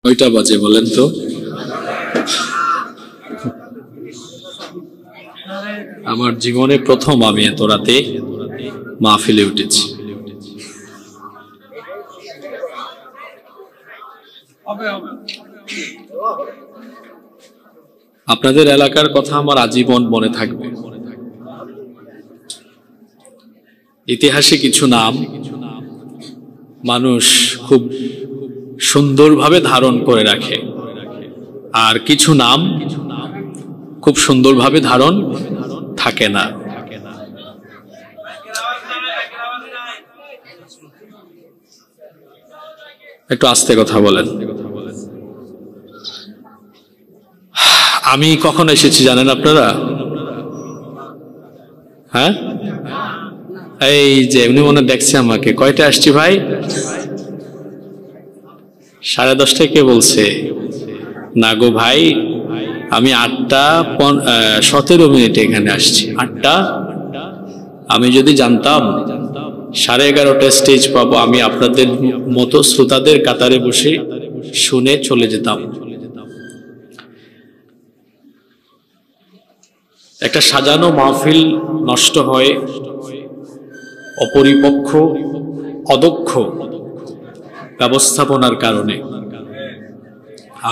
কয়টা বাজে বলেন তো? আমার জীবনে প্রথম আমি এত রাতে মাহফিলে উঠেছি। আপনাদের এলাকার কথা আমার আজীবন মনে থাকবে। ইতিহাসে কিছু নাম মানুষ খুব সুন্দরভাবে ধারণ করে রাখে, আর কিছু নাম খুব সুন্দরভাবে ধারণ থাকে না। একটু আস্তে কথা বলেন। আমি কখন এসেছি জানেন আপনারা? হ্যাঁ, এই যে এমনি মনে দেখছে আমাকে। কয়টা আসছি ভাই? 10:30 কে বলছে? না গো ভাই, আমি 8:17 এখানে আসছি। 8টা। আমি যদি জানতাম 11:30 স্টেজ পাবো, আমি আপনাদের মতো শ্রোতাদের কাতারে বসে শুনে চলে যেতাম। একটা সাজানো মাহফিল নষ্ট হয় অপরিপক্ষ, অদক্ষ ব্যবস্থাপনার কারণে।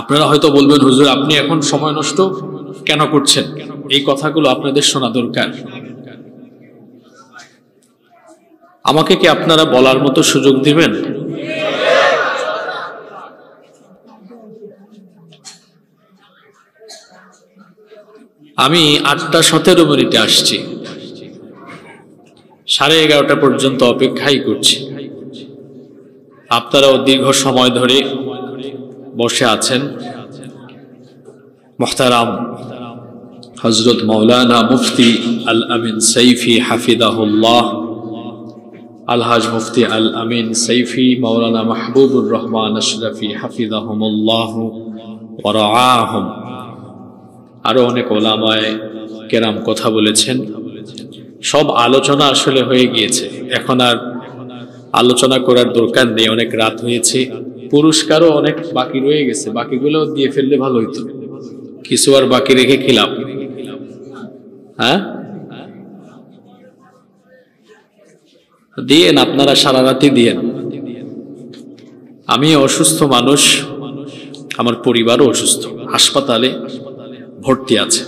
আপনারা হয়তো বলবেন, হুজুর আপনি এখন সময় নষ্ট কেন করছেন? এই কথাগুলো আপনাদের শোনা দরকার। আমাকে কি আপনারা বলার মতো সুযোগ দিবেন? আমি 8:17 আসছি, 11:30 পর্যন্ত অপেক্ষাই করছি। আপনারাও দীর্ঘ সময় ধরে বসে আছেন। মুহতারাম হযরত মাওলানা মুফতি আল আমিন সাইফি হাফিজাহুল্লাহ, আলহাজ মুফতি আল আমিন সাইফি, মাওলানা মাহবুবুর রহমান আশরাফি হাফিজাহুমুল্লাহ ওয়া রাআহুম, আরো অনেক ওলামায়ে কেরাম কথা বলেছেন। সব আলোচনা আসলে হয়ে গিয়েছে, এখন আর আলোচনা করার দরকার নেই, অনেক রাত হয়েছে। পুরস্কারও অনেক বাকি রয়ে গেছে, বাকিগুলো দিয়ে ফেললে ভালো হইতো। কিছু আর বাকি রেখে খিলাম। হ্যাঁ, দিয়েন, আপনারা সারা রাতি দিয়েন। আমি অসুস্থ মানুষ, আমার পরিবারও অসুস্থ, হাসপাতালে ভর্তি আছে।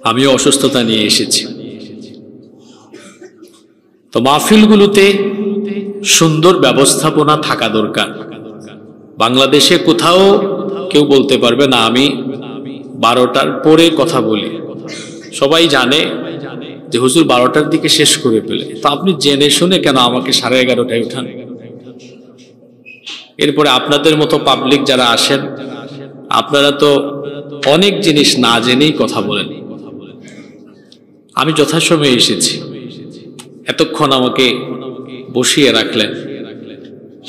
আমিও অসুস্থতা নিয়ে এসেছি। তো মাহফিলগুলোতে সুন্দর ব্যবস্থাপনা থাকা দরকার। বাংলাদেশে কোথাও কেউ বলতে পারবে না আমি 12টার পরে কথা বলি। সবাই জানে যে হুজুর 12টার দিকে শেষ করে ফেলে। তো আপনি জেনে শুনে কেন আমাকে 11:30টায় উঠান? এরপরে আপনাদের মতো পাবলিক যারা আসেন, আপনারা তো অনেক জিনিস না জেনেই কথা বলেন। আমি যথাসময়ে এসেছি, এতক্ষণ আমাকে বসিয়ে রাখলেন,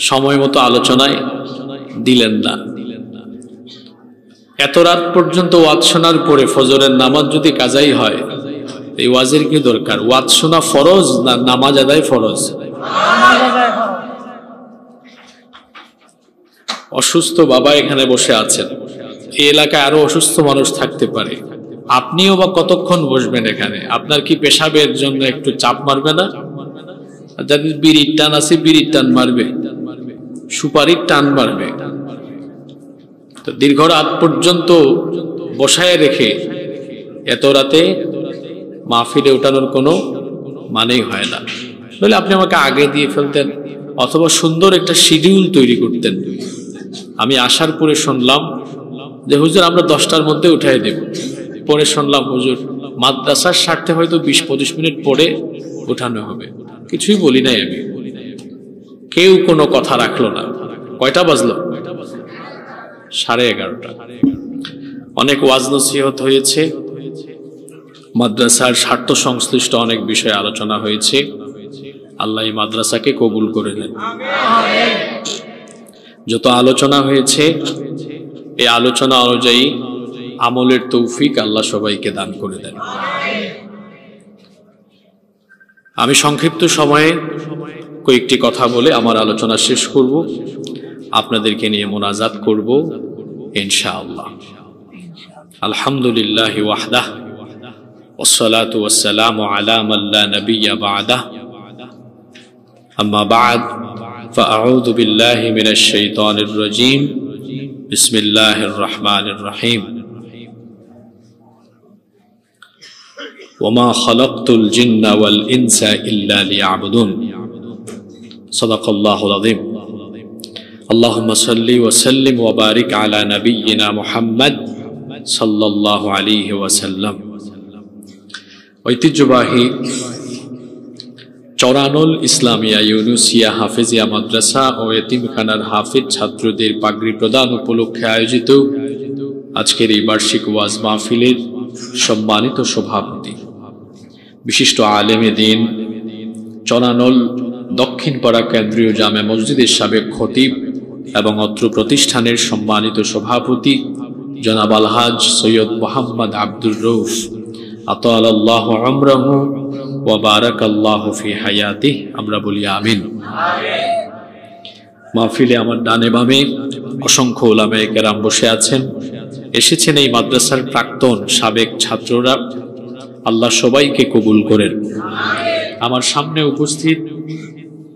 সময় মতো আলোচনায় দিলেন না। এত রাত পর্যন্ত ওয়াজ শোনার পরে ফজরের নামাজ যদি কাজাই হয়, এই ওয়াজের কি দরকার? ওয়াজ শোনা ফরজ না নামাজ আদায় ফরজ? অসুস্থ বাবা এখানে বসে আছেন, এই এলাকায় আরো অসুস্থ মানুষ থাকতে পারে। আপনিও বা কতক্ষণ বসবেন এখানে? আপনার কি পেশাবের জন্য একটু চাপ মারবে না? যাদের বিড়ির টান আছে, বিড়ির টান মারবে, সুপারির টান মারবে। তো দীর্ঘ রাত পর্যন্ত বসায় রেখে এত রাতে মাহফিলে উঠানোর কোনো মানেই হয় না। বলে আপনি আমাকে আগে দিয়ে ফেলতেন, অথবা সুন্দর একটা শিডিউল তৈরি করতেন। আমি আসার পরে শুনলাম যে হুজুর আমরা 10টার মধ্যে উঠাই দেব। পরে শুনলাম হুজুর মাদ্রাসার স্বার্থে হয়তো 20-25 মিনিট পরে উঠানো হবে। কিছুই বলি নাই আমি, কেউ কোনো কথা রাখলো না। কয়টা বাজলো? 11:30। অনেক ওয়াজ নসিহত হয়েছে, মাদ্রাসার স্বার্থ সংশ্লিষ্ট অনেক বিষয়ে আলোচনা হয়েছে। আল্লাহ এই মাদ্রাসাকে কবুল করে নেন। যত আলোচনা হয়েছে, এই আলোচনা অনুযায়ী আমলের তৌফিক আল্লাহ সবাইকে দান করে দেন। আমি সংক্ষিপ্ত সময়ে কয়েকটি কথা বলে আমার আলোচনা শেষ করব। আপনাদেরকে নিয়ে মোনাজাত করব ইনশাআল্লাহ। আলহামদুলিল্লাহ ওয়াহদাহ والصلاة والسلام على من لا نبي بعده أما بعد فأعوذ بالله من الشيطان الرجيم بسم الله الرحمن الرحيم وما خلقت الجن والإنس إلا ليعبدون صدق الله العظيم اللهم صل وسلم وبارك على نبينا محمد صلى الله عليه وسلم ঐতিহ্যবাহী চরানুল ইসলামিয়া ইউনুসিয়া হাফেজিয়া মাদ্রাসা ও এতিমখানার হাফিজ ছাত্রদের পাগড়ি প্রদান উপলক্ষে আয়োজিত আজকের এই বার্ষিক ওয়াজ মাহফিলের সম্মানিত সভাপতি, বিশিষ্ট আলেমে দ্বীন, চরানুল দক্ষিণপাড়া কেন্দ্রীয় জামে মসজিদের সাবেক খতিব এবং অত্র প্রতিষ্ঠানের সম্মানিত সভাপতি জনাব আলহাজ সৈয়দ মোহাম্মদ আব্দুর রউফ আতালাল্লাহু আমরাহু ওয়া বারাকাল্লাহু ফি হায়াতিহি, আমরা বলি আমিন। মাহফিলে আমার ডানে বামে অসংখ্য উলামায়ে কেরাম বসে আছেন, এসেছেন এই মাদ্রাসার প্রাক্তন সাবেক ছাত্ররা, আল্লাহ সবাইকে কবুল করেন। আমার সামনে উপস্থিত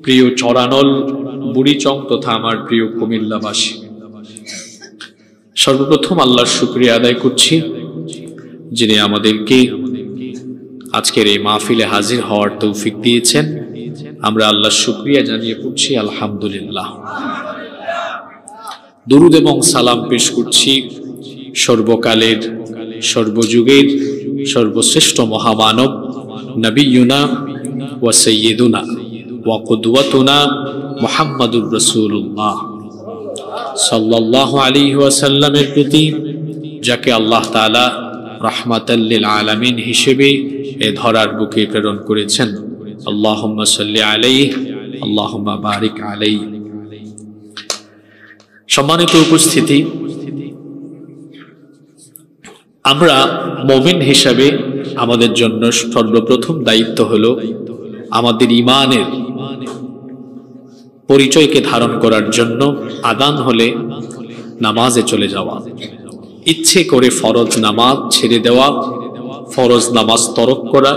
প্রিয় চরানল বুড়িচং তথা আমার প্রিয় কুমিল্লাবাসী, সর্বপ্রথম আল্লাহর শুকরিয়া আদায় করছি যিনি আমাদেরকে আজকের এই মাহফিলে হাজির হওয়ার তৌফিক দিয়েছেন। আমরা আল্লাহর শুকরিয়া জানিয়ে পড়ছি আলহামদুলিল্লাহ। দুরুদ এবং সালাম পেশ করছি সর্বকালের সর্বযুগের সর্বশ্রেষ্ঠ মহামানব নবিয়ুনা ওয়া সাইয়্যিদুনা ওয়া কুদওয়াতুনা মুহাম্মাদুর রাসূলুল্লাহ সাল্লাল্লাহু আলাইহি ওয়াসাল্লামের প্রতি, যাকে আল্লাহ তাআলা রাহমাতাল লিল আলামিন হিসেবে এ ধরার বুকে প্রেরণ করেছেন। আল্লাহুম্মা সাল্লি আলাইহি আল্লাহুম্মা বারিক আলাইহি। সম্মানিত উপস্থিতি, আমরা মুমিন হিসাবে আমাদের জন্য সর্বপ্রথম দায়িত্ব হলো আমাদের ঈমানের পরিচয়কে ধারণ করার জন্য আযান হলে নামাজে চলে যাওয়া, ইচ্ছে করে ফরজ নামাজ ছেড়ে দেওয়া, ফরজ নামাজ তরক করা,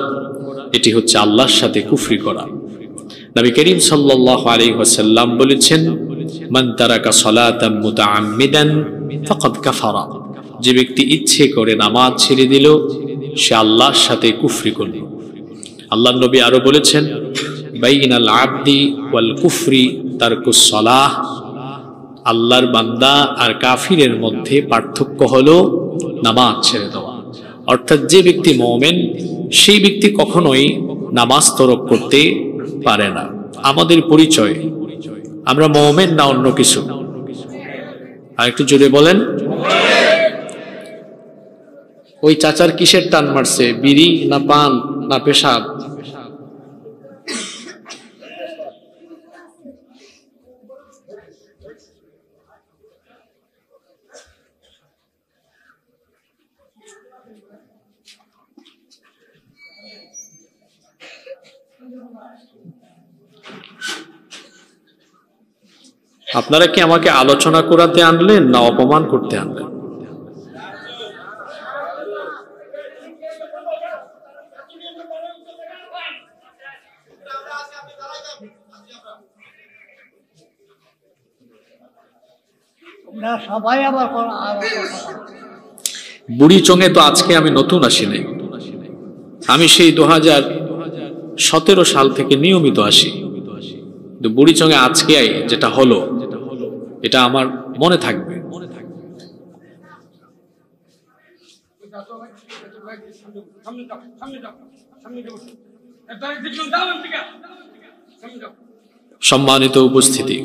এটি হচ্ছে আল্লাহর সাথে কুফরি করা। নবী করিম সাল্লাল্লাহু আলাইহি ওয়াসাল্লাম বলেছেন, মান তারাকা সালাতান মুতাআম্মিদান ফাকাদ কাফারা, যে ব্যক্তি ইচ্ছে করে নামাজ ছেড়ে দিল সে আল্লাহর সাথে কুফরি করল। আল্লাহর নবী আরো বলেছেন, বাইনাল আবদি ওয়াল কুফরি তারকুস সালাহ, আল্লাহর বান্দা আর কাফিরের মধ্যে পার্থক্য হলো নামাজ ছেড়ে দেওয়া। অর্থাৎ যে ব্যক্তি মুমিন সেই ব্যক্তি কখনোই নামাজ তরক করতে পারে না। আমাদের পরিচয়, আমরা মুমিন না অন্য কিছু? আর একটু জোরে বলেন। ওই চাচার কিসের টান মারছে, বিড়ি না পান না পেশাব? আপনারা কি আমাকে আলোচনা করাতে আনলেন না অপমান করতে আনলেন? বুড়িচংয়ে তো আজকে আমি নতুন আসি নাই, আমি সেই 2017 সাল থেকে নিয়মিত আসি। বুড়িচংয়ে আজকে যেটা হলো এটা আমার মনে থাকবে। সম্মানিত উপস্থিতি,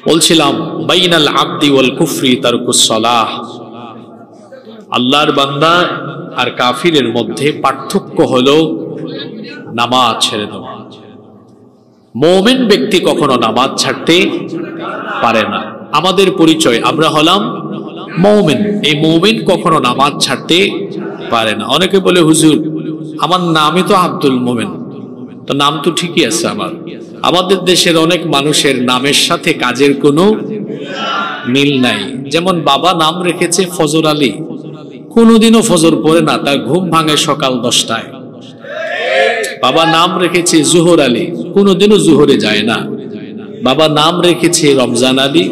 বলছিলাম বাইনাল আবদি ওয়াল কুফরি তারকুস সালাহ, আল্লাহর বান্দা আর কাফিরের মধ্যে পার্থক্য হলো নামাজ ছেড়ে দেওয়া। মুমিন ব্যক্তি কখনো নামাজ ছাড়তে পারে না। আমাদের পরিচয়, আমরা হলাম মুমিন। এই মুমিন কখনো নামাজ ছাড়তে পারে না। অনেকে বলে, হুজুর আমার নামই তো আব্দুল মোমেন, তো নাম তো ঠিকই আছে আমার। আমাদের দেশের অনেক মানুষের নামের সাথে কাজের কোনো মিল নাই। যেমন বাবা নাম রেখেছে ফজর আলী, কোনোদিনও ফজর পড়ে না, তার ঘুম ভাঙে সকাল 10টায়। বাবা নাম রেখেছে জোহর আলী, কোনোদিনও জোহরে যায় না। বাবা নাম রেখেছে রমজান আলী,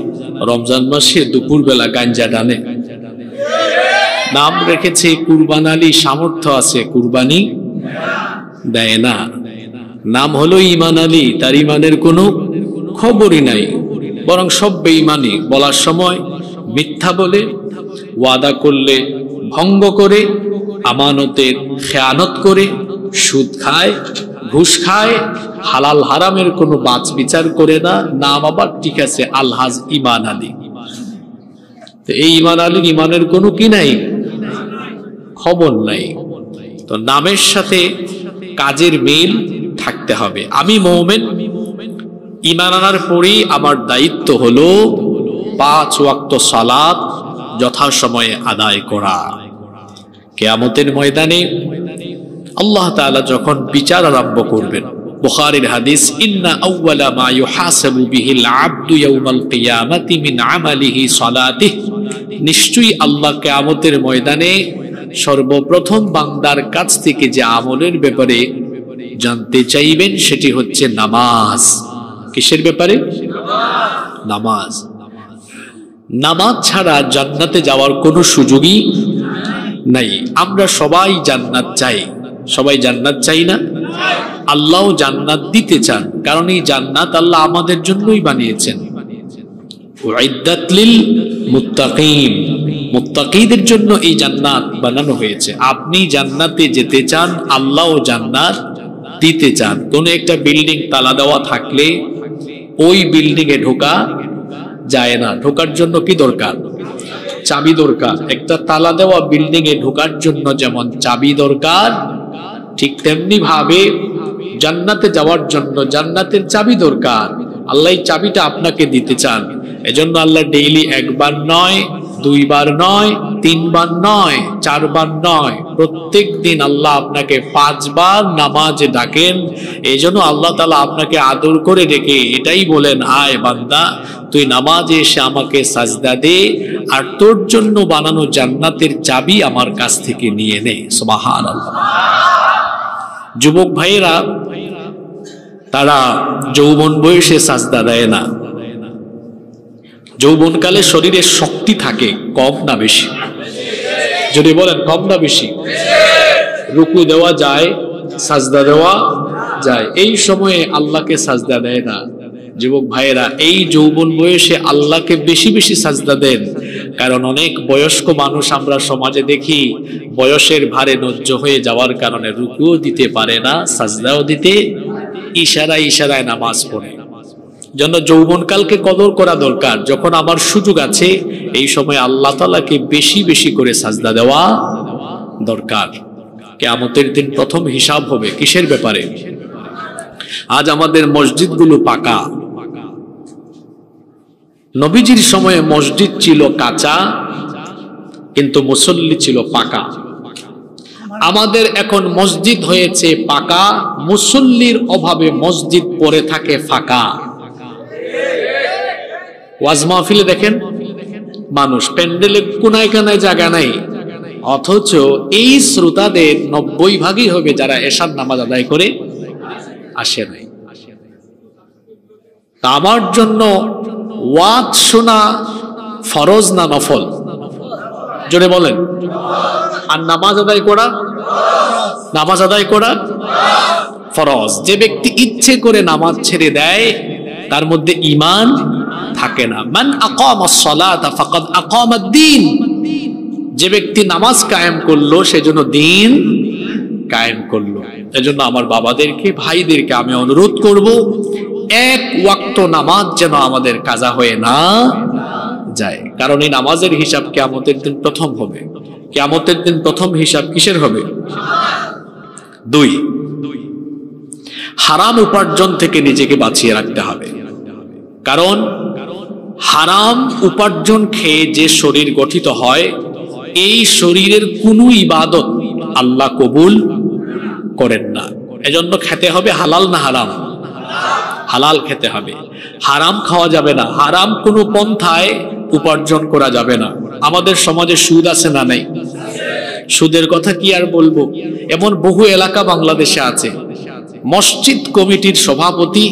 রমজান মাসে দুপুর বেলা গাঞ্জা টানে। নাম রেখেছে কুরবান আলী, সামর্থ্য আছে, কুরবানি দেয় না। নাম হলো ইমান আলী, তার ইমানের কোনো খবরই নাই, বরং সব বেঈমানি। বলার সময় মিথ্যা বলে, ওয়াদা করলে ভঙ্গ করে, আমানতের খেয়ানত করে, সুদ খায়, ঘুষ খায়, হালাল হারামের কোনো বাছ বিচার করে না। নাম আবার ঠিক আছে আলহাজ ইমান আলী। তো এই ইমান আলীর ইমানের কোনো কি নাই, খবর নাই। তো নামের সাথে কাজের মিল থাকতে হবে। আমি মুমিন, ঈমান আনার পরেই আমার দায়িত্ব হলো 5 ওয়াক্ত সালাত যথাসময়ে আদায় করা। কিয়ামতের ময়দানে আল্লাহ তাআলা যখন বিচার আরম্ভ করবেন, বুখারীর হাদিস, ইন্না আউওয়ালা মা ইউহাসাবু বিহিল আবদু ইয়াউমাল কিয়ামাতি মিন আমালিহি সালাতিহি, নিশ্চয়ই আল্লাহ কিয়ামতের ময়দানে সর্বপ্রথম বান্দার কাছ থেকে যে আমলের ব্যাপারে জানতে চাইবেন সেটি হচ্ছে নামাজ। কিসের ব্যাপারে? নামাজ। নামাজ ছাড়া জান্নাতে যাওয়ার কোনো সুযোগই নাই। আমরা সবাই জান্নাত চাই, সবাই জান্নাত চাই না? আল্লাহও জান্নাত দিতে চান, কারণ এই জান্নাত আল্লাহ আমাদের জন্যই বানিয়েছেন। উইদ্দাত লিল মুত্তাকিন, মুত্তাকিদের জন্য এই জান্নাত বানানো হয়েছে। আপনি জান্নাতে যেতে চান, আল্লাহও জান্নাত দিতে চান। কোন একটা বিল্ডিং তালা দেওয়া থাকলে ওই বিল্ডিং এ ঢোকা যায় না। ঢোকার জন্য কি দরকার? চাবি দরকার। একটা তালা দেওয়া বিল্ডিং এ ঢোকার জন্য যেমন চাবি দরকার, ঠিক তেমনি ভাবে জান্নাতে যাওয়ার জন্য জান্নাতের চাবি দরকার। আল্লাহ চাবিটা আপনাকে দিতে চান। এজন্য আল্লাহ ডেইলি 1 বার নয়, 2 বার নয়, 3 বার নয়, 4 বার নয়, প্রত্যেক দিন আল্লাহ আপনাকে 5 বার নামাজে ডাকেন। এই জন্য আল্লাহ তাআলা আপনাকে আদর করে ডেকে এটাই বলেন, আয় বান্দা, তুই নামাজে এসে আমাকে সাজদা দে, আর তোর জন্য বানানো জান্নাতের চাবি আমার কাছ থেকে নিয়ে নে। সুবহানাল্লাহ। যুবক ভাইয়েরা, তারা যৌবন বয়সে সাজদা দেয় না। যৌবনকালে শরীরে শক্তি থাকে কম না বেশি? যদি বলেন কম না বেশি? রুকু দেওয়া যায়, সাজদা দেওয়া যায়। এই সময়ে আল্লাহকে সাজদা দেয় না। যুবক ভাইয়েরা, এই যৌবন বয়সে আল্লাহকে বেশি বেশি সাজদা দেন, কারণ অনেক বয়স্ক মানুষ আমরা সমাজে দেখি বয়সের ভারে নজ্জ হয়ে যাওয়ার কারণে রুকুও দিতে পারে না, সাজদাও দিতে ইশারায় ইশারায় নামাজ পড়ে। জন্য যৌবনকালকে কদর করা দরকার। যখন আমার সুযোগ আছে, এই সময় আল্লাহ তাআলাকে বেশি বেশি করে সাজদা দেওয়া দরকার। কিয়ামতের দিন প্রথম হিসাব হবে কিসের ব্যাপারে? আজ আমাদের মসজিদগুলো পাকা। নবীজির সময়ে মসজিদ ছিল কাঁচা, কিন্তু মুসল্লি ছিল পাকা। আমাদের এখন মসজিদ হয়েছে পাকা, মুসল্লির অভাবে মসজিদ পড়ে থাকে ফাঁকা। ওয়াজ মাহফিলে দেখেন মানুষ, প্যান্ডেলে কোনায় কানায় জায়গা নাই, অথচ এই শ্রোতাদের 90% হবে যারা এশার নামাজ আদায় করে আসে নাই। আমার জন্য ওয়াজ শোনা ফরজ না নফল? জোরে বলেন। আর নামাজ আদায় করা? নামাজ আদায় করা ফরজ। যে ব্যক্তি ইচ্ছে করে নামাজ ছেড়ে দেয় তার মধ্যে ঈমান থাকে না। মান আকামাস সালাতা ফাকাদ আকামাদ-দ্বীন। যে ব্যক্তি নামাজ কায়েম করলো সেজন্য দ্বীন কায়েম করলো। এজন্য আমার বাবাদেরকে, ভাইদেরকে আমি অনুরোধ করব, 1 ওয়াক্ত নামাজ যেন আমাদের কাজা হয়ে না যায়। কারণ এই নামাজের হিসাব কিয়ামতের দিন প্রথম হবে। কিয়ামতের দিন প্রথম হিসাব কিসের হবে? 2, হারাম উপার্জন থেকে নিজেকে বাঁচিয়ে রাখতে হবে। কারণ হারাম উপার্জন খেয়ে যে শরীর গঠিত হয়, এই শরীরের কোনো ইবাদত আল্লাহ কবুল করেন না। এজন্য খেতে হবে হালাল না হারাম? হালাল খেতে হবে, হারাম খাওয়া যাবে না, হারাম কোনো পন্থায় উপার্জন করা যাবে না। আমাদের সমাজে সুদ আছে না নাই? সুদের কথা কি আর বলবো, এমন বহু এলাকা বাংলাদেশে আছে, মসজিদ কমিটির সভাপতি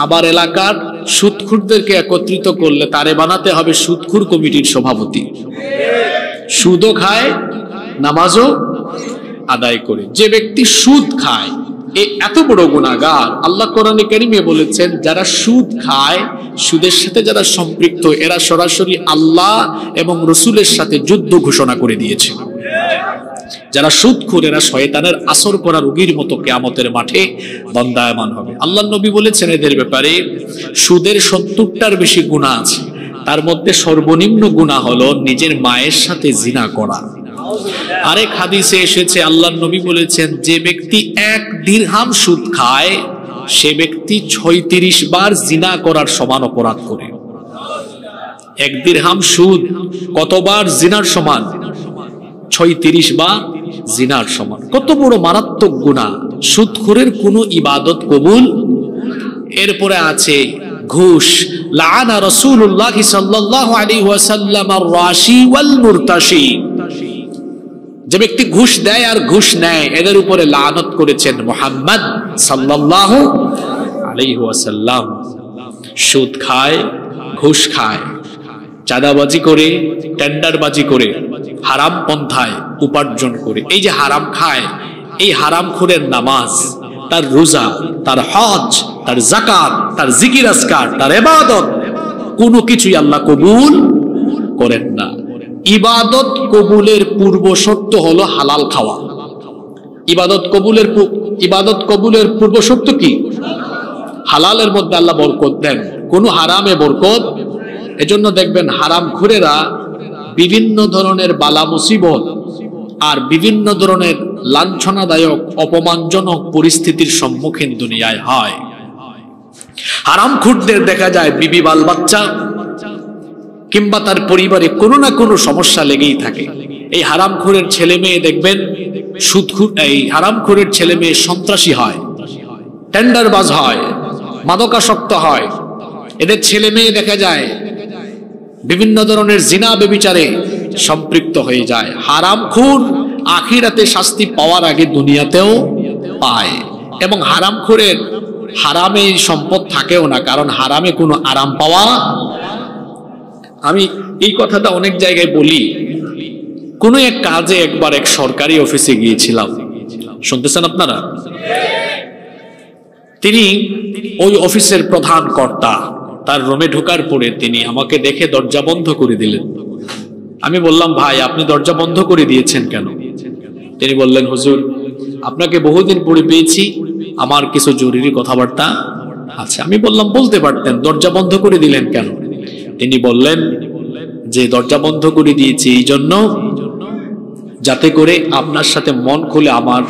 আবার এলাকার সুদখুরদেরকে একত্রিত করলে তারে বানাতে হবে সুদখুর কমিটির সভাপতি। সুদও খায়, নামাজও আদায় করে। যে ব্যক্তি সুদ খায় এত বড় গুনাহগার। আল্লাহ কোরআনে কারীমে বলেছেন, যারা সুদ খায়, সুদের সাথে যারা সম্পৃক্ত, এরা সরাসরি আল্লাহ এবং রসুলের সাথে যুদ্ধ ঘোষণা করে দিয়েছে। যারা সুদখোর এরা শয়তানের আসর করা রোগীর মতো কিয়ামতের মাঠে দণ্ডায়মান হবে। আল্লাহর নবী বলেছেন এদের ব্যাপারে, সুদের ৭০টার বেশি গুনাহ আছে, তার মধ্যে সর্বনিম্ন গুনাহ হলো নিজের মায়ের সাথে জিনা করা। আরেক হাদিসে এসেছে, আল্লাহর নবী বলেছেন, যে ব্যক্তি ১ দিরহাম সুদ খায় সে ব্যক্তি ৩৬ বার জিনা করার সমান অপরাধ করে। ১ দিরহাম সুদ কতবার জিনার সমান? ৩৬ বার জিনার সমান। কত বড় মারাত্মক গুনাহ! সুদখোরের কোনো ইবাদত কবুল। এরপরে আছে ঘুষ। লাআনা রাসূলুল্লাহ সাল্লাল্লাহু আলাইহি ওয়াসাল্লাম আর-রাশি ওয়াল মুরতাশি। যে ব্যক্তি ঘুষ দেয় আর ঘুষ নেয় এদের উপরে লানত করেছেন মুহাম্মদ সাল্লাল্লাহু আলাইহি ওয়াসাল্লাম। সুদ খায়, ঘুষ খায়, চাঁদাবাজি করে, টেন্ডারবাজি করে, হারাম পন্থায় উপার্জন করে। এই যে হারাম খায়, এই হারামখোরের নামাজ, তার রোজা, তার হজ, তার যাকাত, তার জিকির আজকার, তার ইবাদত কোনো কিছুই আল্লাহ কবুল করেন না। ইবাদত কবুলের পূর্ব শর্ত হলো হালাল খাওয়া। ইবাদত কবুলের পূর্ব শর্ত কি? হালালের মধ্যে আল্লাহ বরকত দেন, কোন হারামে বরকত। এজন্য দেখবেন হারামখোরেরা বিভিন্ন ধরনের বালা মুসিবত আর বিভিন্ন ধরনের লাঞ্ছনাদায়ক অপমানজনক পরিস্থিতির সম্মুখীন দুনিয়ায় হয়। হারামখোরদের দেখা যায় বিবি বাল বাচ্চা কিংবা তার পরিবারে কোনো না কোনো সমস্যা লেগেই থাকে। এই হারামখোরের ছেলে মেয়ে দেখবেন এই হারামখোরের ছেলে মেয়ে সন্ত্রাসী হয়, টেন্ডারবাজ হয়, মাদকাসক্ত হয়। এদের ছেলে মেয়ে দেখা যায় বিভিন্ন ধরনের জিনা ব্যভিচারে সম্পৃক্ত হয়ে যায়। হারামখোর আখিরাতে শাস্তি পাওয়ার আগে দুনিয়াতেও পায়। এবং হারামখোরের হারামে সম্পদ থাকেও না, কারণ হারামে কোনো আরাম পাওয়া। আমি এই কথাটা অনেক জায়গায় বলি। কোন এক কাজে একবার এক সরকারি অফিসে গিয়েছিলাম, শুনতেছেন আপনারা? তিনি ওই অফিসের প্রধান কর্তা। তার রুমে ঢোকার পরে তিনি আমাকে দেখে দরজা বন্ধ করে দিলেন। আমি বললাম, ভাই আপনি দরজা বন্ধ করে দিয়েছেন কেন? তিনি বললেন, হুজুর আপনাকে বহুদিন পরে পেয়েছি, আমার কিছু জরুরি কথাবার্তা আছে। আমি বললাম, বলতে পারতেন, দরজা বন্ধ করে দিলেন কেন? তিনি বললেন যে দরজা বন্ধ করে দিয়েছি এই জন্য যাতে করে আপনার সাথে মন খুলে আমার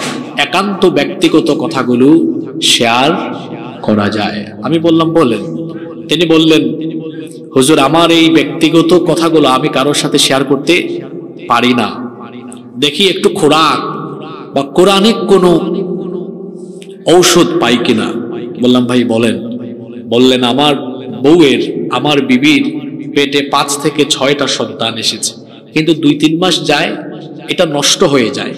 একান্ত ব্যক্তিগত কথাগুলো শেয়ার করা যায়। আমি বললাম, বলেন। তিনি বললেন, হুজুর আমার এই ব্যক্তিগত কথাগুলো আমি কারোর সাথে শেয়ার করতে পারি না। দেখি একটু খোরাক বা কোরআনিক কোনো ঔষধ পাই কিনা। বললাম, ভাই বলেন। বললেন, আমার বউয়ের, আমার বিবির পেটে 5 থেকে 6টা সন্তান এসেছে, কিন্তু 2-3 মাস যায় এটা নষ্ট হয়ে যায়।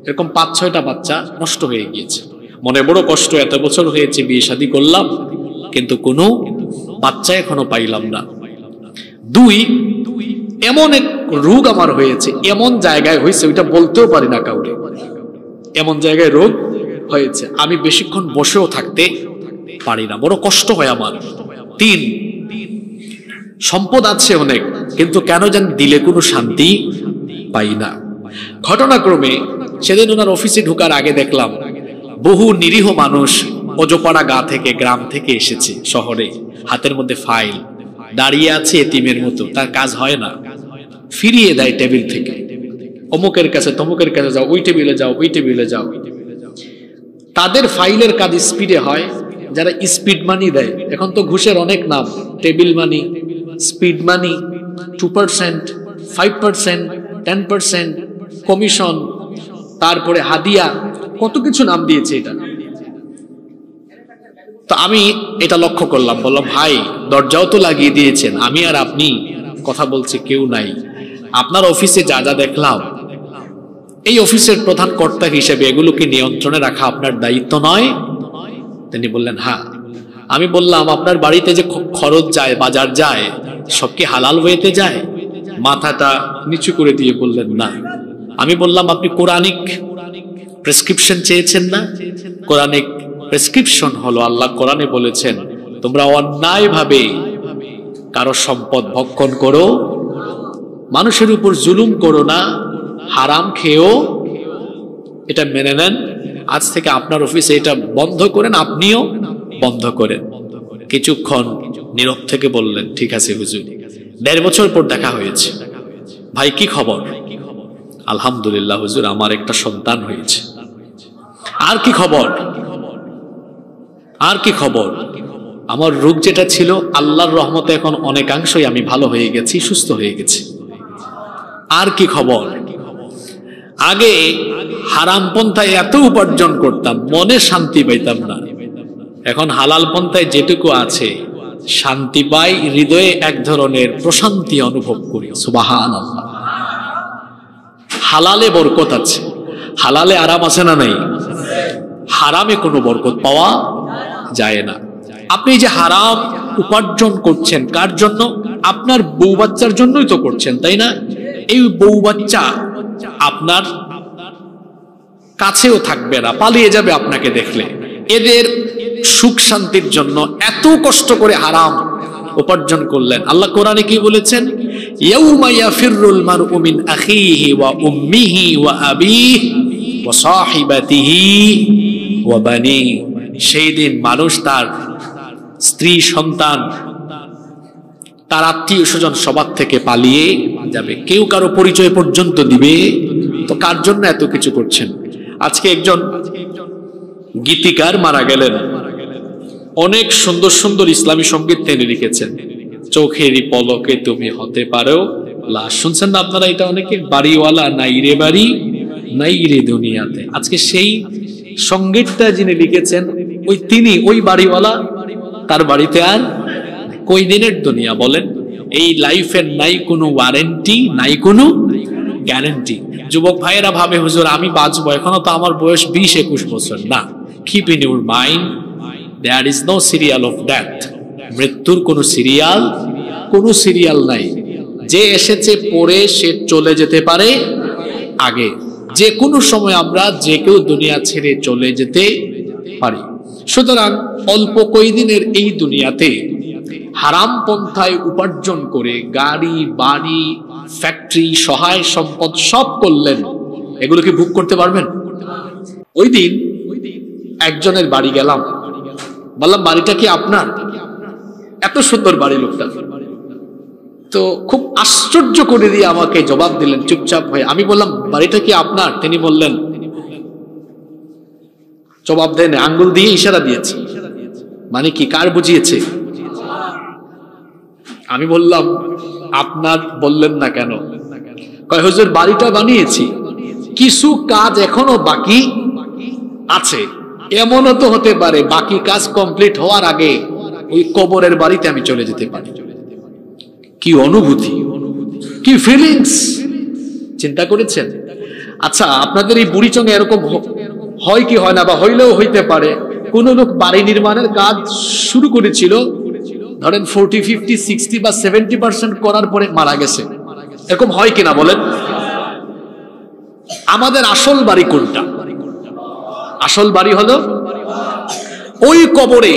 এরকম 5-6টা বাচ্চা নষ্ট হয়ে গিয়েছে। মনে বড় কষ্ট, এত বছর হয়েছে বিয়ে শাদী করলাম, কিন্তু কোনো বাচ্চা এখনো পাইলাম না। 2, এমন এক রোগ আমার হয়েছে, এমন জায়গায় হয়েছে ওইটা বলতেও পারি না কাউকে, এমন জায়গায় রোগ হয়েছে, আমি বেশিক্ষণ বসেও থাকতে পারি না, বড় কষ্ট হয় আমার। 3, সম্পদ আছে অনেক, কিন্তু কেন যেন দিলে কোনো শান্তি পাই না। ঘটনাক্রমে সেদিন ওনার অফিসে ঢোকার আগে দেখলাম বহু নিরীহ মানুষ অজপাড়া গা থেকে, গ্রাম থেকে এসেছে শহরে, হাতের মধ্যে ফাইল, দাঁড়িয়ে আছে এতিমের মতো, তার কাজ হয় না, ফিরিয়ে দেয় টেবিল থেকে, অমুকের কাছে তমুকের কাছে যাও, ওই টেবিলে যাও, ওই টেবিলে যাও। তাদের ফাইলের কাজ স্পিডে হয়, যারা স্পিড মানি দেয়, এখন তো ঘুষের অনেক নাম, টেবিল মানি, স্পিড মানি, 2%, 5%, 10% কমিশন, তারপরে হাদিয়া, কত কিছু নাম দিয়েছে এটা। তো আমি এটা লক্ষ্য করলাম, বললাম ভাই দরজাও তো লাগিয়ে দিয়েছেন, আমি আর আপনি কথা বলছি, কেউ নাই, আপনার অফিসে যা যা দেখলাম, এই অফিসের প্রধান কর্তা হিসেবে এগুলোকে নিয়ন্ত্রণে রাখা আপনার দায়িত্ব নয়? তিনি বললেন হ্যাঁ। আমি বললাম আপনার বাড়িতে যে খরচ যায়, বাজার যায়, সব কি হালাল ওয়েতে যায়? মাথাটা নিচু করে দিয়ে বললেন না। আমি বললাম আপনি কোরআনিক প্রেসক্রিপশন চেয়েছেন না? কোরআনিক প্রেসক্রিপশন হলো, আল্লাহ কোরআনে বলেছেন তোমরা অন্যায়ভাবে কারো সম্পদ ভক্ষণ করো, মানুষের উপর জুলুম করো না, হারাম খেয়েও। এটা মেনে নেন, আজ থেকে আপনার অফিসে এটা বন্ধ করেন, আপনিও বন্ধ করেন। কিছুক্ষণ নীরব থেকে বললেন ঠিক আছে হুজুর। 1.5 বছর পর দেখা হয়েছে। ভাই কি খবর? আলহামদুলিল্লাহ হুজুর, আমার একটা সন্তান হয়েছে। আর কি খবর? আর কি খবর? আমার রোগ যেটা ছিল আল্লাহর রহমতে এখন অনেকাংশই আমি ভালো হয়ে গেছি, সুস্থ হয়ে গেছি। আর কি খবর? আগে হারাম পন্থায় এত উপার্জন করতাম, মনে শান্তি পাইতাম না, এখন হালাল পন্থায় যেটুকু আছে শান্তি পাই, হৃদয়ে এক ধরনের প্রশান্তি অনুভব করি। সুবহানাল্লাহ। হালালে বরকত আছে, হালালে আরাম আছে না নাই? হারামে কোনো বরকত পাওয়া যায় না। আপনি যে হারাম উপার্জন করছেন কার জন্য? আপনার বউ বাচ্চার জন্যই তো করছেন, তাই না? এই বউ বাচ্চা আপনার কাছেও থাকবে না, পালিয়ে যাবে আপনাকে দেখলে। এদের সুখ শান্তির জন্য এত কষ্ট করে হারাম উপার্জন করলেন। আল্লাহ কোরআনে কি বলেছেন? ইয়াউমা ইয়াফিরুল মারউ মিন আখিহি ওয়া উম্মিহি ওয়া আবিহি ওয়া সাহিবাতিহি ওয়া বানিহি। সেই দিন মানুষ তার স্ত্রী, সন্তান, তার আত্মীয় স্বজন সবার থেকে পালিয়ে যাবে, কেউ কারো পরিচয় পর্যন্ত দিবে। তো কার জন্য এত কিছু করছেন? আজকে একজন গীতিকার মারা গেলেন, অনেক সুন্দর সুন্দর ইসলামী সঙ্গীত তিনি লিখেছেন। চোখেরই পলকে তুমি হতে পারো লাশ। শুনছেন না আপনারা এটা? অনেকে বাড়িওয়ালা নাই রে বাড়ি, নাই রে দুনিয়াতে। আজকে সেই সঙ্গীতটা যিনি লিখেছেন ওই তিনি, ওই বাড়িওয়ালা, তার বাড়িতে আর কই দিনের দুনিয়া বলেন? এই লাইফের নাই কোনো ওয়ারেন্টি, নাই কোনো গ্যারান্টি। যুবক ভাইয়েরা ভাবে হুজুর আমি বাঁচবো, এখনো তো আমার বয়স 20-21 বছর। না, keep in your mind there is no serial of death. মৃত্যুর কোনো সিরিয়াল নাই। যে এসেছে পরে সে চলে যেতে পারে আগে। যে কোনো সময় আমরা যে কেউ দুনিয়া ছেড়ে চলে যেতে পারি। সুতরাং অল্প কয়েকদিনের এই দুনিয়াতে হারাম পন্থায় উপার্জন করে গাড়ি, বাড়ি, ফ্যাক্টরি, সহায় সম্পদ সব করলেন, এগুলো কি ভোগ করতে পারবেন? ওই দিন একজনের বাড়ি গেলাম, বললাম বাড়িটা কি আপনার? এত সুন্দর বাড়ি লোকটা, তো খুব আশ্চর্য করে দিয়ে আমাকে জবাব দিলেন চুপচাপ হয়ে। আমি বললাম বাড়িটা কি আপনার? তিনি বললেন, জবাব দেন, আঙ্গুল দিয়ে ইশারা দিয়েছে, মানে কি কার বুঝিয়েছে? আমি বললাম আপনার বললেন না কেন? কয় হুজুর বাড়িটা বানিয়েছি, কিছু কাজ এখনো বাকি আছে। এমনও তো হতে পারে বাকি কাজ কমপ্লিট হওয়ার আগে ওই কবরের বাড়িতে আমি চলে যেতে পারি। কি অনুভূতি, কি ফিলিংস, চিন্তা করেছেন? আচ্ছা, আপনাদের এই বুড়িচঙ্গে এরকম হয় কি হয় না, বা হইলেও হইতে পারে, কোন লোক বাড়ি নির্মাণের কাজ শুরু করেছিল, ধরেন 40, 50, 60 বা 70% করার পরে মারা গেছে, এরকম হয় কিনা বলেন? আমাদের আসল বাড়ি কোনটা? আসল বাড়ি হলো ওই কবরে।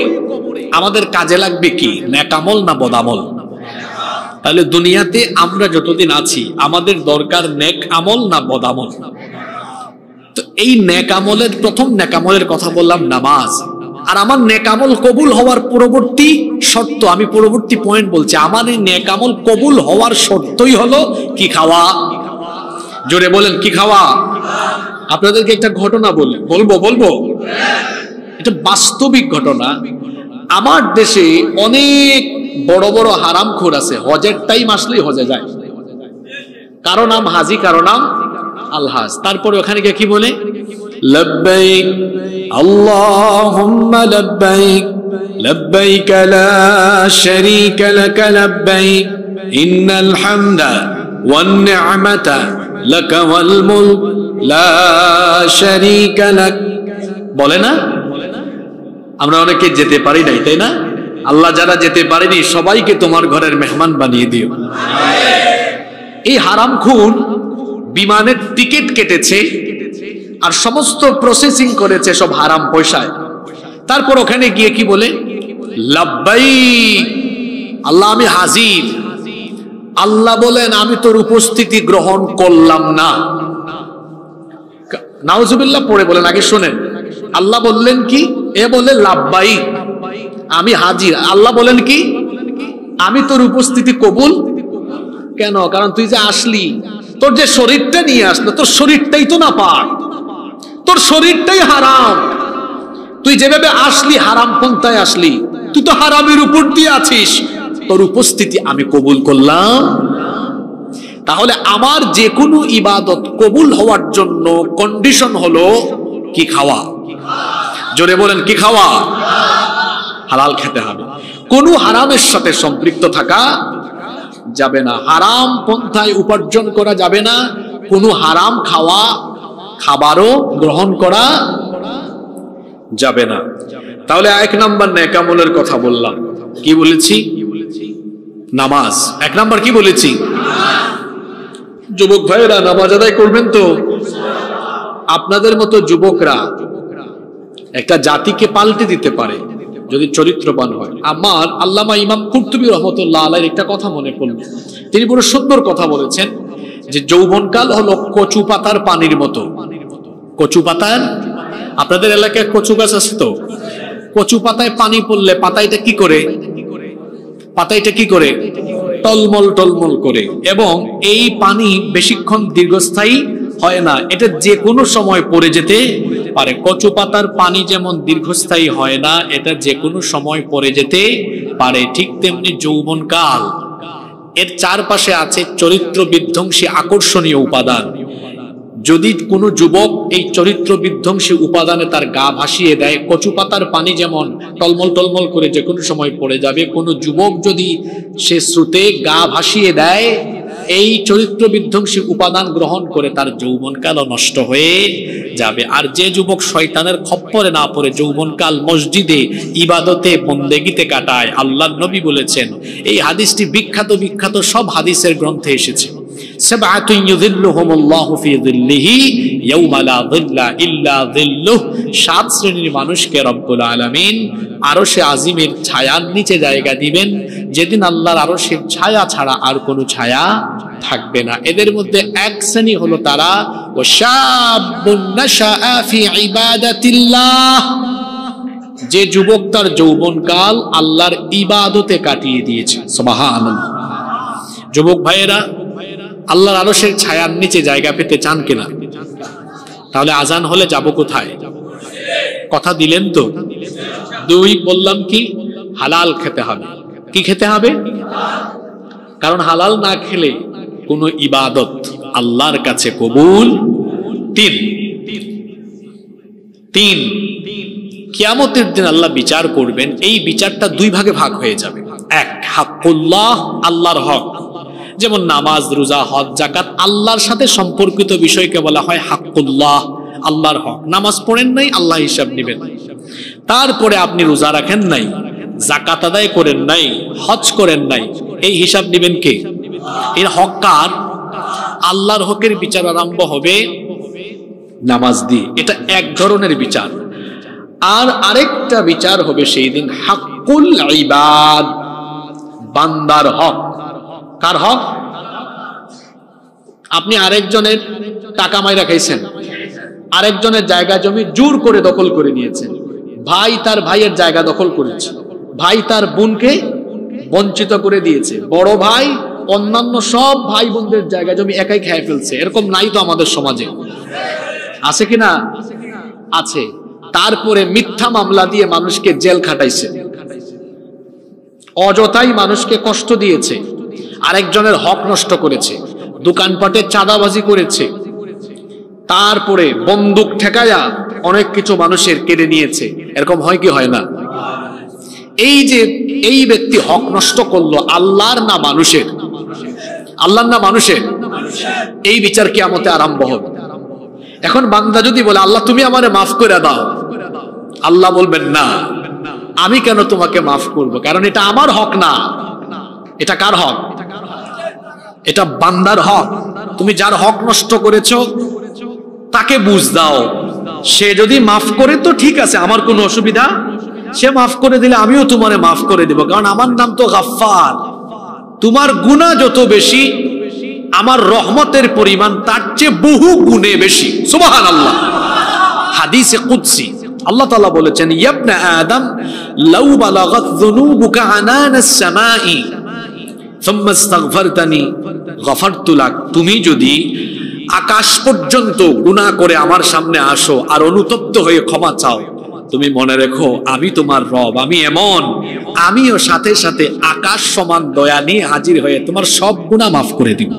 আমাদের কাজে লাগবে কি, নেক আমল না বদামল? তাহলে দুনিয়াতে আমরা যতদিন আছি আমাদের দরকার নেক আমল না বদামল? তো এই নেক আমলের প্রথম নেক আমলের কথা বললাম নামাজ। আর আমার নেক আমল কবুল হওয়ার পরবর্তী শর্ত, আমি পরবর্তী পয়েন্ট বলছি, আমার এই নেক আমল কবুল হওয়ার শর্তই হলো কি খাওয়া? জোরে বলেন, কি খাওয়া? আপনাদেরকে একটা ঘটনা বলবো, এটা বাস্তবিক ঘটনা। আমার দেশে অনেক বড় বড় হারামখোর আছে, হজের টাইম আসলেই হজে যায়, কারো নাম হাজি, কারো নাম আলহাজ। তারপরে ওখানে গিয়ে কি বলে? লব্বাইক আল্লাহুম্মা লব্বাইক لبيك لا شريك لك لبيك إن الحمد والنعمة لك والملك لا شريك لك। বলে না? আমরা অনেকে যেতে পারি নাই, তাই না? আল্লাহ যারা যেতে পারেনি সবাইকে তোমার ঘরের মেহমান বানিয়ে দিও। এই হারামখোর বিমানের টিকিট কেটেছে আর সমস্ত প্রসেসিং করেছে সব হারাম পয়সায়, তারপর ওখানে গিয়ে কি বলে? লাব্বাইক, আল্লাহ আমি হাজির। আল্লাহ বলেন আমি তোর উপস্থিতি গ্রহণ করলাম না। নাউজুবিল্লাহ পড়ে বলেন, আগে শোনেন। আল্লাহ বললেন কি? এ বলে লাব্বাইক, আমি হাজির। আল্লাহ বলেন কি? আমি তোর উপস্থিতি কবুল কেন? কারণ তুই যে আসলি, তোর যে শরীরটা নিয়ে আসলো, তোর শরীরটাই তো না পাক, তোর শরীরটাই হারাম। তুই যেভাবে আসলি হারাম পন্থায় আসলি, তুই তো হারামের উপর দিয়ে আছিস, তোর উপস্থিতি আমি কবুল করলাম। তাহলে আমার যে কোনো ইবাদত কবুল হওয়ার জন্য কন্ডিশন হলো কি? খাওয়া। জোরে বলেন, কি খাওয়া? হালাল খেতে হবে, কোনো হারামের সাথে সম্পৃক্ত থাকা যাবে না, হারাম পন্থায় উপার্জন করা যাবে না, কোনো হারাম খাবারও গ্রহণ করা যাবে না। তাহলে 1 নাম্বার নেক আমলের কথা বললাম। কি বলেছি? নামাজ। 1 নাম্বার কি বলেছি? যুবক ভাইরা নামাজ আদায় করবেন তো? আপনাদের মতো যুবকরা একটা জাতিকে পাল্টে দিতে পারে যদি চরিত্রবান হয়। আমার আল্লামা ইমাম কুরতুবী রহমতুল্লাহ আলাইহির একটা কথা মনে পড়ল। তিনি বড় সুন্দর কথা বলেছেন যে যৌবনকাল হলো কচু পাতার পানির মতো। কচু পাতার, আপনাদের এলাকায় কচু গাছ আছে তো? কচু পাতায় পানি পড়লে পাতাইটা কি করে? পাতাইটা কি করে? টলমল টলমল করে। এবং এই পানি বেশিক্ষণ দীর্ঘস্থায়ী হয় না, এটা যে কোনো সময় পড়ে যেতে পারে। কচু পাতার পানি যেমন দীর্ঘস্থায়ী হয় না, এটা যে কোনো সময় পড়ে যেতে পারে, ঠিক তেমনি যৌবনকাল এর চারপাশে আছে চরিত্র বিধ্বংসী আকর্ষণীয় উপাদান। যদি কোনো যুবক এই চরিত্র বিধ্বংসী উপাদানে তার গা ভাসিয়ে দেয়, কচু পাতার পানি যেমন টলমল টলমল করে যে কোনো সময় পড়ে যাবে, কোনো যুবক যদি সে স্রোতে গা ভাসিয়ে দেয়, এই চরিত্র বিধ্বংসী উপাদান গ্রহণ করে তার যৌবনকাল নষ্ট হয়ে যাবে। আর যে যুবক শয়তানের খপ্পরে না পড়ে যৌবনকাল মসজিদে ইবাদতে বন্দেগিতে কাটায়, আল্লাহর নবী বলেছেন, এই হাদিসটি বিখ্যাত বিখ্যাত সব হাদিসের গ্রন্থে এসেছে, সাবআতুন ইউযিল্লুহুমুল্লাহু ফি যিল্লিহি ইয়াওমা লা যিল্লা ইল্লা যিল্লুহ। 7 শ্রেণীর মানুষকে রব্বুল আলামিন আরশে আজিমের ছায়ার নিচে জায়গা দিবেন, যেদিন আল্লাহর আরশের ছায়া ছাড়া আর কোনো ছায়া থাকবে না। এদের মধ্যে এক শ্রেণী হলো তারা ওয়াশাবুন নাশাআ ফি ইবাদাতিল্লাহ, যে যুবক তার যৌবনকাল আল্লাহর ইবাদতে কাটিয়ে দিয়েছে। সুবহানাল্লাহ। যুবক ভাইয়েরা, আল্লাহর আরশের ছায়ার নিচে জায়গা পেতে চান কিনা? তাহলে আজান হলে যাব কোথায়? কথা দিলেন তো? 2 বললাম কি? হালাল খেতে হবে। কি খেতে হবে? কারণ হালাল না খেলে কোনো ইবাদত আল্লাহর কাছে কবুল। 3 কিয়ামতের দিন আল্লাহ বিচার করবেন। এই বিচারটা 2 ভাগে ভাগ হয়ে যাবে। 1 হাক্কুল্লাহ, আল্লাহর হক, যেমন নামাজ, রোজা, হজ, যাকাত, আল্লাহর সাথে সম্পর্কিত বিষয়কে বলা হয় হাক্কুল্লাহ, আল্লাহর হক। নামাজ পড়েন নাই, আল্লাহ হিসাব নেবেন। তারপরে আপনি রোজা রাখেন নাই, যাকাত আদায় করেন নাই, হজ করেন নাই, এই হিসাব নেবেন কে? এর হক কার? আল্লাহর হকের বিচার আরম্ভ হবে নামাজ দিয়ে। এটা এক ধরনের বিচার। আর আরেকটা বিচার হবে সেই দিন হাক্কুল ইবাদ, বান্দার হক। কার হক? আপনি আরেকজনের টাকা মাইরা খাইছেন, আরেকজনের জায়গা জমি জোর করে দখল করে নিয়েছেন, ভাই তার ভাইয়ের জায়গা দখল করেছে, ভাই তার বোনকে বঞ্চিত করে দিয়েছে, বড় ভাই অন্যান্য সব ভাই বোনদের জায়গা জমি একাই খেয়ে ফেলছে। এরকম নাই তো আমাদের সমাজে? আছে কিনা? আছে। তারপরে মিথ্যা মামলা দিয়ে মানুষকে জেল খাটাইছে, অযথাই মানুষকে কষ্ট দিয়েছে, আরেকজনের হক নষ্ট করেছে, দোকানপাটে চাঁদাবাজি করেছে, তারপরে বন্দুক ঠেকায়া অনেক কিছু মানুষের কেড়ে নিয়েছে। এরকম হয় কি হয় না? এই যে এই ব্যক্তি হক নষ্ট করলো, আল্লাহর না মানুষের? আল্লাহর না মানুষের? এই বিচার কিয়ামতে আরম্ভ হবে। এখন বান্দা যদি বলে আল্লাহ তুমি আমারে মাফ করে দাও, আল্লাহ বলবেন না, আমি কেন তোমাকে মাফ করব, কারণ এটা আমার হক না। এটা কার হক? এটা বান্দার হক। তুমি যার হক নষ্ট করেছো তাকে বুঝ দাও, সে যদি মাফ করে তো ঠিক আছে, আমার কোনো অসুবিধা, সে মাফ করে দিলে আমিও তোমারে মাফ করে দিব, কারণ আমার নাম তো গাফফার। তোমার গুনাহ যত বেশি, আমার রহমতের পরিমাণ তার চেয়ে বহু গুণে বেশি। সুবহানাল্লাহ। হাদিসে কুদসি আল্লাহ তাআলা বলেছেন, ইয়া আদম লাউ বালাগাত যুনুবুকা আনানাস সামাই সুম্মা ইস্তাগফারতানি গফারতু লাক। তুমি যদি আকাশ পর্যন্ত গুনাহ করে আমার সামনে আসো আর অনুতপ্ত হয়ে ক্ষমা চাও, তুমি মনে রেখো আমি তোমার রব, আমি এমন, আমিও সাথে সাথে আকাশ সমান দয়া নিয়ে হাজির হয়ে তোমার সব গুনাহ মাফ করে দিব।